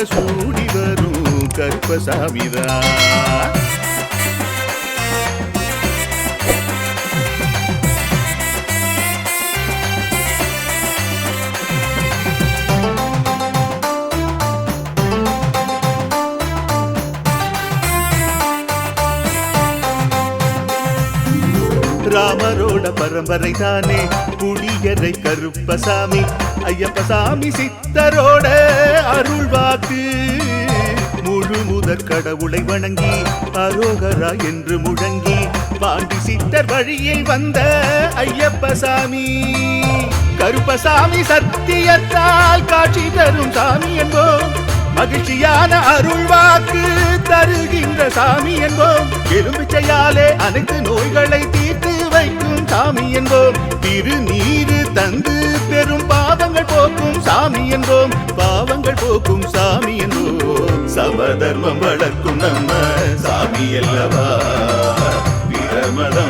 சூடி வரும் கருப்பசாமிதான். ராமரோட பரம்பரை தானே புளியரை கருப்பசாமி. ஐயப்பசாமி சித்தரோட அருள்வாக்கு. முழு முதற் கடவுளை வணங்கி அரோகரா என்று முழங்கி பாண்டி சித்தர் வழியில் வந்த ஐயப்பசாமி. கருப்பசாமி சத்தியத்தால் காட்சி தரும் சாமி என்போம். மகிழ்ச்சியான அருள்வாக்கு தருகின்ற சாமி என்போம். எலும்பிச்சையாலே அனைத்து நோய்களை தீர்த்து வைக்கும் சாமி என்போம். திருநீரு தந்து பெரும் பாவங்கள் போக்கும் சாமி என்போம். பாவங்கள் போக்கும் சாமி என்போம். சமதர்மம் வளர்க்கும் நம்ம சாமி அல்லவா. பிரமதம்